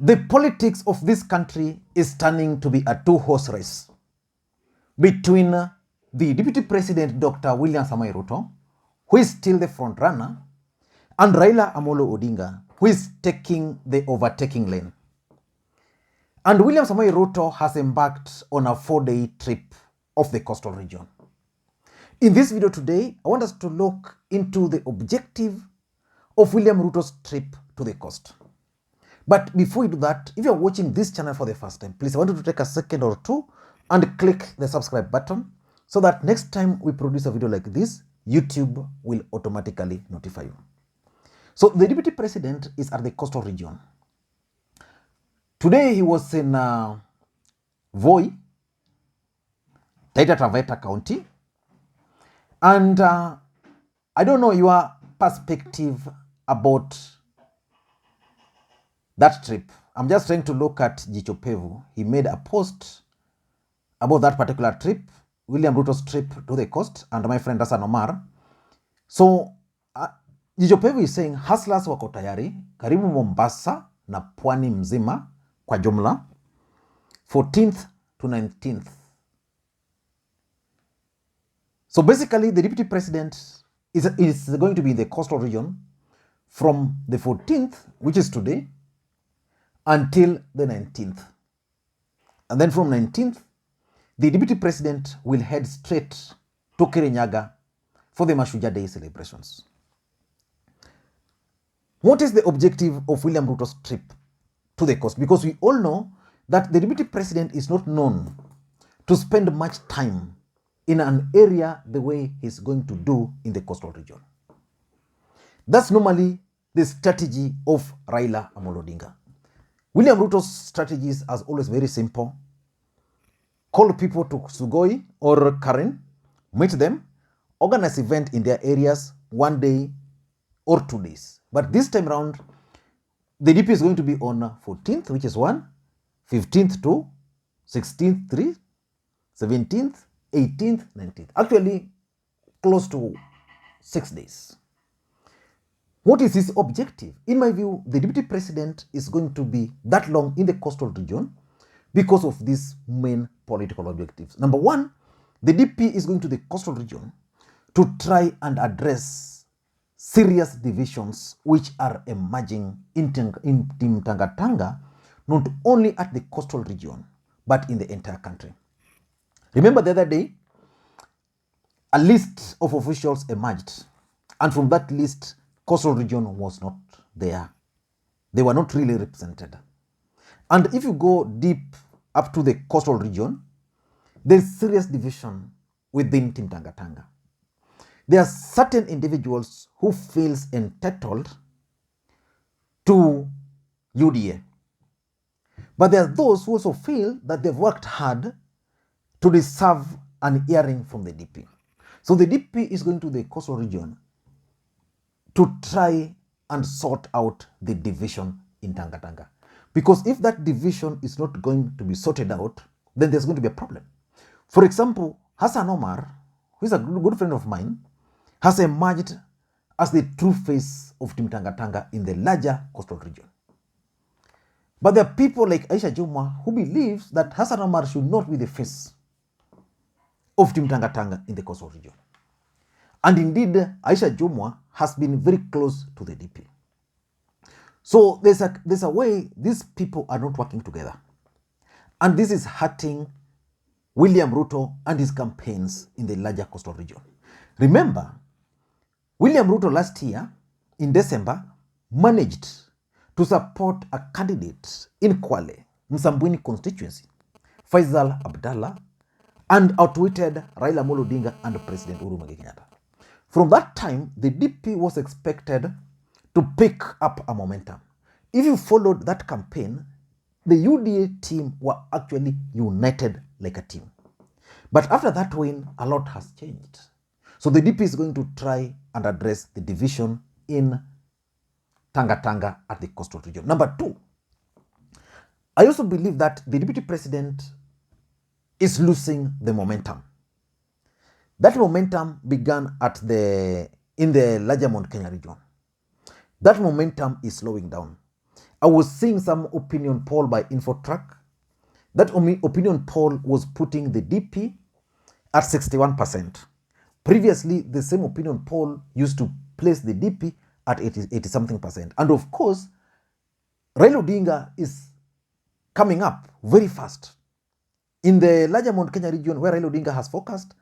The politics of this country is turning to be a two-horse race between the Deputy President, Dr. William Samoei Ruto, who is still the front runner, and Raila Odinga, who is taking the overtaking lane. And William Samoei Ruto has embarked on a 4-day trip of the coastal region. In this video today, I want us to look into the objective of William Ruto's trip to the coast. But before we do that, if you're watching this channel for the first time, please, I want you to take a second or two and click the subscribe button so that next time we produce a video like this, YouTube will automatically notify you. So the Deputy President is at the coastal region. Today he was in Voi, Taita Taveta County. And I don't know your perspective about that trip. I'm just trying to look at Jicho Pevu. He made a post about that particular trip, William Ruto's trip to the coast, and my friend Hassan Omar. So Jicho Pevu is saying hustlers wako tayari karibu Mombasa na pwani mzima kwa jumla 14th to 19th. So basically the Deputy President is going to be in the coastal region from the 14th, which is today, until the 19th. And then from 19th, the Deputy President will head straight to Kirinyaga for the Mashujaa Day celebrations. What is the objective of William Ruto's trip to the coast? Because we all know that the Deputy President is not known to spend much time in an area the way he's going to do in the coastal region. That's normally the strategy of Raila Odinga. William Ruto's strategies are always very simple. Call people to Sugoi or Karen, meet them, organize event in their areas 1 day or 2 days. But this time around, the DP is going to be on 14th, which is 1, 15th 2, 16th 3, 17th, 18th, 19th. Actually, close to 6 days. What is his objective? In my view, the Deputy President is going to be that long in the coastal region because of these main political objectives. Number one, the DP is going to the coastal region to try and address serious divisions which are emerging in Team Tanga, not only at the coastal region, but in the entire country. Remember the other day, a list of officials emerged, and from that list, coastal region was not there. They were not really represented. And if you go deep up to the coastal region, there's serious division within Team Tanga. There are certain individuals who feels entitled to UDA. But there are those who also feel that they've worked hard to deserve an hearing from the DP. So the DP is going to the coastal region to try and sort out the division in Tanga. Because if that division is not going to be sorted out, then there's going to be a problem. For example, Hassan Omar, who is a good friend of mine, has emerged as the true face of Team Tanga in the larger coastal region. But there are people like Aisha Jumwa who believes that Hassan Omar should not be the face of Team Tanga in the coastal region. And indeed, Aisha Jumwa has been very close to the DP. So there's a way these people are not working together. And this is hurting William Ruto and his campaigns in the larger coastal region. Remember, William Ruto last year, in December, managed to support a candidate in Kwale, Msambweni constituency, Faisal Abdallah, and outwitted Raila Odinga and President Uhuru Kenyatta. From that time, the DP was expected to pick up a momentum. If you followed that campaign, the UDA team were actually united like a team. But after that win, a lot has changed. So the DP is going to try and address the division in Tanga at the coastal region. Number two, I also believe that the Deputy President is losing the momentum. That momentum began in the larger Mount Kenya region. That momentum is slowing down. I was seeing some opinion poll by Infotrack. That opinion poll was putting the DP at 61%. Previously, the same opinion poll used to place the DP at 80 something percent. And of course, Raila Odinga is coming up very fast. In the larger Mount Kenya region where Raila Odinga has focused,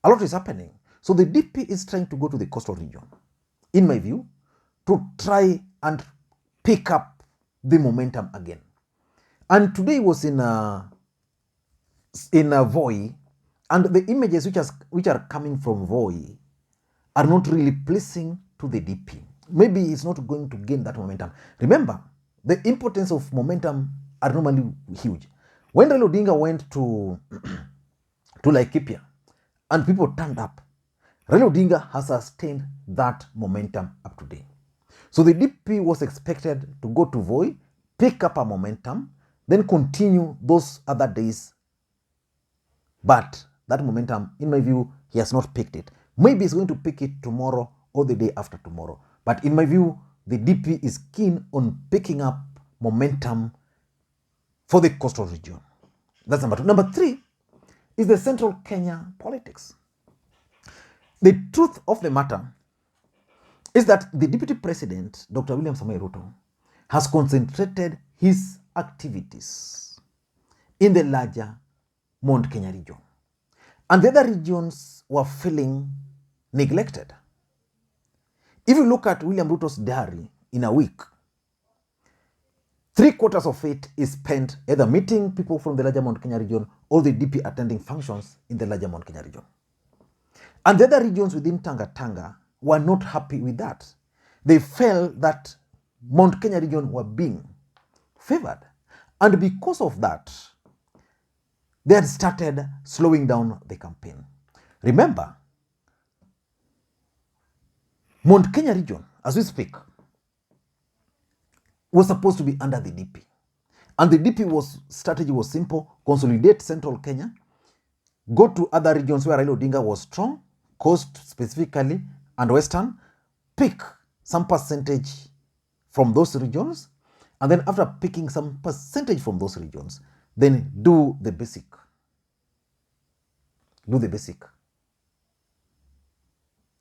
a lot is happening. So the DP is trying to go to the coastal region, in my view, to try and pick up the momentum again. And today was in a Voi, and the images which are coming from Voi are not really pleasing to the DP. Maybe it's not going to gain that momentum. Remember, the importance of momentum are normally huge. When Raila Odinga went to Laikipia and people turned up, Raila Odinga has sustained that momentum up to date. So the DP was expected to go to Voi, pick up a momentum, then continue those other days. But that momentum, in my view, he has not picked it. Maybe he's going to pick it tomorrow or the day after tomorrow. But in my view, the DP is keen on picking up momentum for the coastal region. That's number two. Number three is the central Kenya politics. The truth of the matter is that the Deputy President, Dr. William Samoei Ruto, has concentrated his activities in the larger Mount Kenya region. And the other regions were feeling neglected. If you look at William Ruto's diary in a week, 3/4 of it is spent either meeting people from the larger Mount Kenya region or the DP attending functions in the larger Mount Kenya region. And the other regions within Tanga were not happy with that. They felt that Mount Kenya region were being favored. And because of that, they had started slowing down the campaign. Remember, Mount Kenya region, as we speak, was supposed to be under the DP. And the DP strategy was simple: consolidate central Kenya, go to other regions where Raila Odinga was strong, coast specifically, and western, pick some percentage from those regions, and then after picking some percentage from those regions, then do the basic.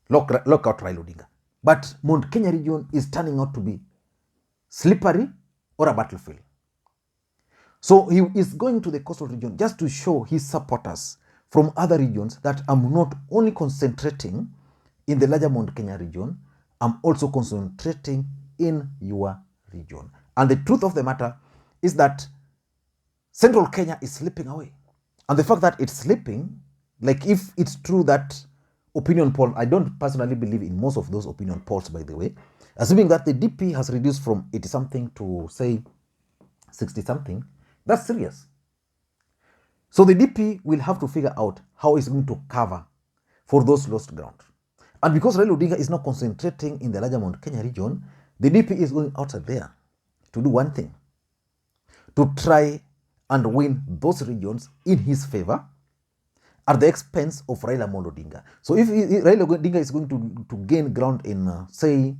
Lock out Raila Odinga. But Mount Kenya region is turning out to be slippery or a battlefield. So he is going to the coastal region just to show his supporters from other regions that I'm not only concentrating in the larger Mount Kenya region, I'm also concentrating in your region. And the truth of the matter is that central Kenya is slipping away. And the fact that it's slipping, like if it's true that opinion poll, I don't personally believe in most of those opinion polls, by the way, assuming that the DP has reduced from 80 something to say 60 something, that's serious. So the DP will have to figure out how it's going to cover for those lost ground. And because Raila Odinga is not concentrating in the larger Mount Kenya region, the DP is going outside there to do one thing: to try and win those regions in his favor at the expense of Raila Odinga. So if Raila Odinga is going to gain ground in, say,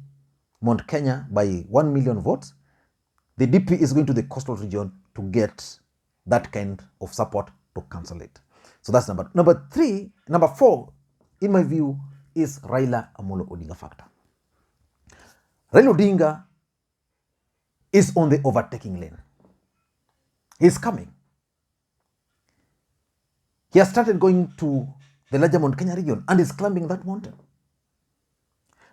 Mount Kenya by 1 million votes, the DP is going to the coastal region to get that kind of support to cancel it. So that's number four, in my view, is Raila Odinga factor. Raila Odinga is on the overtaking lane. He's coming. He has started going to the larger Mount Kenya region and is climbing that mountain.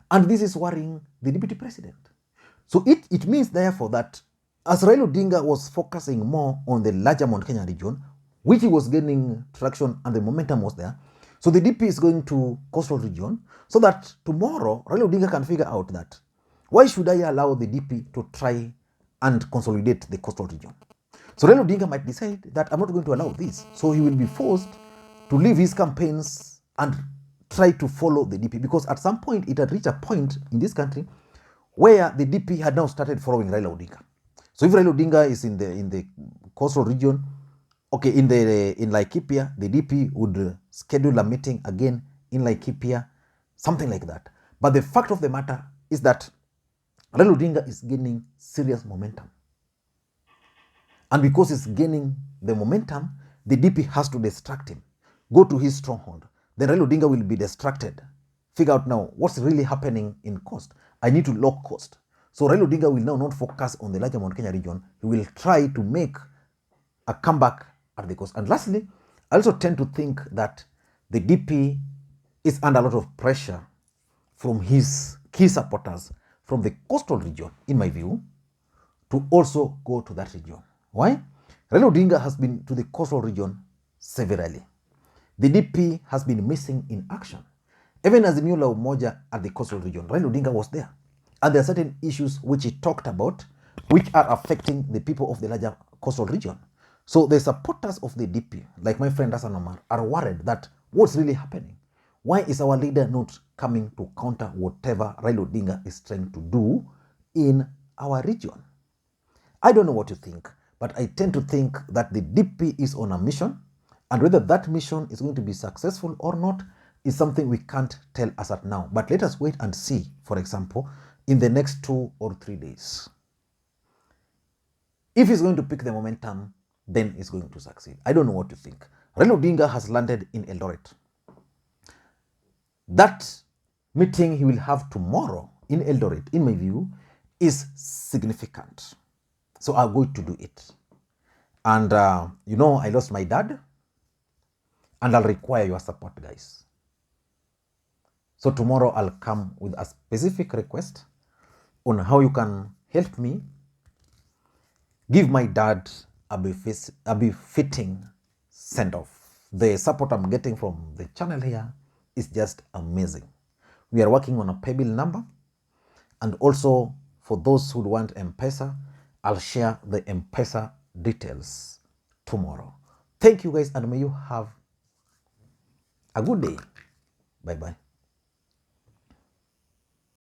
And this is worrying the Deputy President. So it means, therefore, that as Raila Odinga was focusing more on the larger Mount Kenya region, which he was gaining traction and the momentum was there, so the DP is going to coastal region so that tomorrow Raila Odinga can figure out that, why should I allow the DP to try and consolidate the coastal region? So Raila Odinga might decide that I'm not going to allow this. So he will be forced to leave his campaigns and try to follow the DP, because at some point it had reached a point in this country where the DP had now started following Raila Odinga. So if Raila Odinga is in the coastal region, okay, in Laikipia, the DP would schedule a meeting again in Laikipia, something like that. But the fact of the matter is that Raila Odinga is gaining serious momentum. And because he's gaining the momentum, the DP has to distract him, go to his stronghold. Then Raila Odinga will be distracted. Figure out now what's really happening in coast. I need to lock coast. So Raila Odinga will now not focus on the larger Mount Kenya region. He will try to make a comeback at the coast. And lastly, I also tend to think that the DP is under a lot of pressure from his key supporters from the coastal region, in my view, to also go to that region. Why? Raila Odinga has been to the coastal region severally. The DP has been missing in action. Even as the Mula Umoja at the coastal region, Raila Odinga was there. And there are certain issues which he talked about which are affecting the people of the larger coastal region. So the supporters of the DP, like my friend Hassan Omar, are worried that what's really happening? Why is our leader not coming to counter whatever Raila Odinga is trying to do in our region? I don't know what you think, but I tend to think that the DP is on a mission, and whether that mission is going to be successful or not is something we can't tell as at now. But let us wait and see, for example, in the next 2 or 3 days. If he's going to pick the momentum, then he's going to succeed. I don't know what to think. Raila Odinga has landed in Eldoret. That meeting he will have tomorrow in Eldoret, in my view, is significant. So I'm going to do it. And I lost my dad, and I'll require your support, guys. So tomorrow I'll come with a specific request on how you can help me give my dad a befitting send-off. The support I'm getting from the channel here is just amazing. We are working on a paybill number, and also for those who want M-Pesa, I'll share the M-Pesa details tomorrow. Thank you guys, and may you have a good day. Bye-bye.